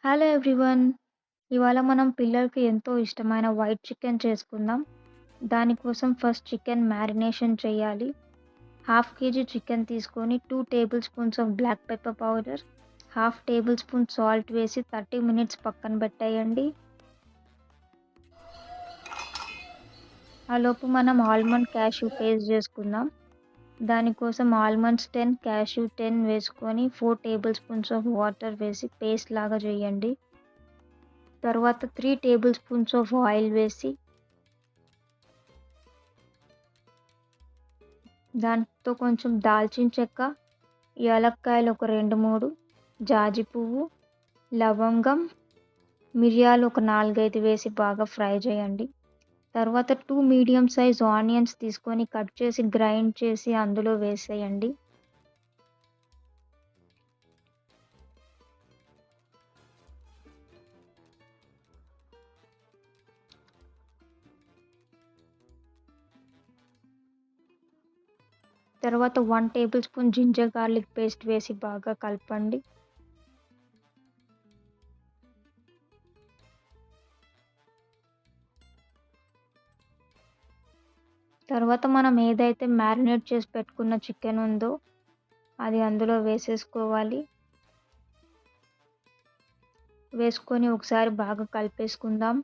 Hello everyone. ఇవాళ మనం పిల్లలకి ఎంతో ఇష్టమైన వైట్ చికెన్ చేసుకుందాం. దానికోసం ఫస్ట్ చికెన్ మ్యారినేషన్ చేయాలి. హాఫ్ కేజీ చికెన్ తీసుకొని 2 table spoons of black pepper powder, half table spoon salt వేసి 30 మినిట్స్ పక్కన పెట్టేయండి. ఆలోపు మనం ఆల్మండ్ క్యాష్యూ పేస్ట్ చేసుకుందాం. దానికోసం ఆల్మండ్స్ 10, క్యాష్యూ 10 వేసుకొని 4 టేబుల్ స్పూన్స్ ఆఫ్ వాటర్ వేసి పేస్ట్ లాగా చేయండి. తర్వాత 3 టేబుల్ స్పూన్స్ ఆఫ్ ఆయిల్ వేసి దాంతో కొంచెం దాల్చిన చెక్క, యాలక్కాయలు ఒక 2, 3, జాజి పువ్వు, లవంగం, మిరియాలు ఒక 4, 5 వేసి బాగా ఫ్రై చేయండి. తర్వాత 2 మీడియం సైజ్ ఆనియన్స్ తీసుకొని కట్ చేసి గ్రైండ్ చేసి అందులో వేసేయండి. తర్వాత 1 tablespoon ginger garlic paste వేసి బాగా కలపండి. తర్వాత మనం ఏదైతే మ్యారినేట్ చేసి పెట్టుకున్న చికెన్ ఉందో అది అందులో వేసేసుకోవాలి. వేసుకొని ఒకసారి బాగా కలిపేసుకుందాం.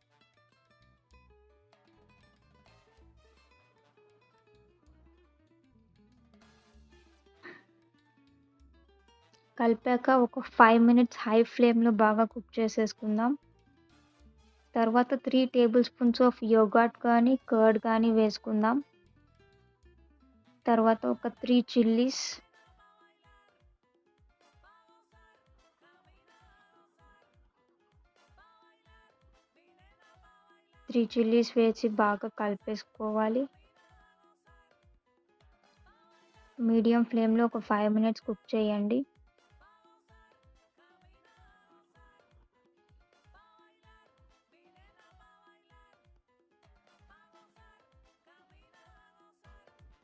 కలిపాక ఒక 5 మినిట్స్ హై ఫ్లేమ్లో బాగా కుక్ చేసేసుకుందాం. తర్వాత 3 టేబుల్ స్పూన్స్ ఆఫ్ యోగర్ట్ కానీ కర్డ్ కానీ వేసుకుందాం. తర్వాత ఒక 3 చిల్లీస్, వేసి బాగా కలిపేసుకోవాలి. మీడియం ఫ్లేమ్లో ఒక 5 మినిట్స్ కుక్ చేయండి.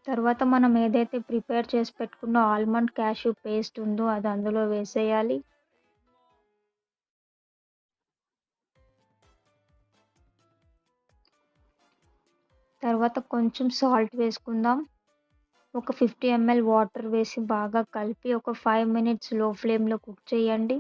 తర్వాత మనం ఏదైతే ప్రిపేర్ చేసి పెట్టుకున్న ఆల్మండ్ క్యాష్యూ పేస్ట్ ఉందో అది అందులో వేసేయాలి. తర్వాత కొంచెం సాల్ట్ వేసుకుందాం. ఒక 50 ml వాటర్ వేసి బాగా కలిపి ఒక 5 మినిట్స్ లో ఫ్లేమ్లో కుక్ చేయండి.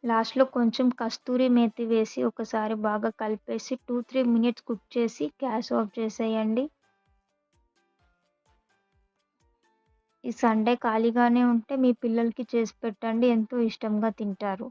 లాస్ట్లో కొంచెం కస్తూరి మేతి వేసి ఒకసారి బాగా కలిపేసి 2-3 మినిట్స్ కుక్ చేసి గ్యాస్ ఆఫ్ చేసేయండి. ఈ సండే ఖాళీగానే ఉంటే మీ పిల్లలకి చేసి పెట్టండి, ఎంతో ఇష్టంగా తింటారు.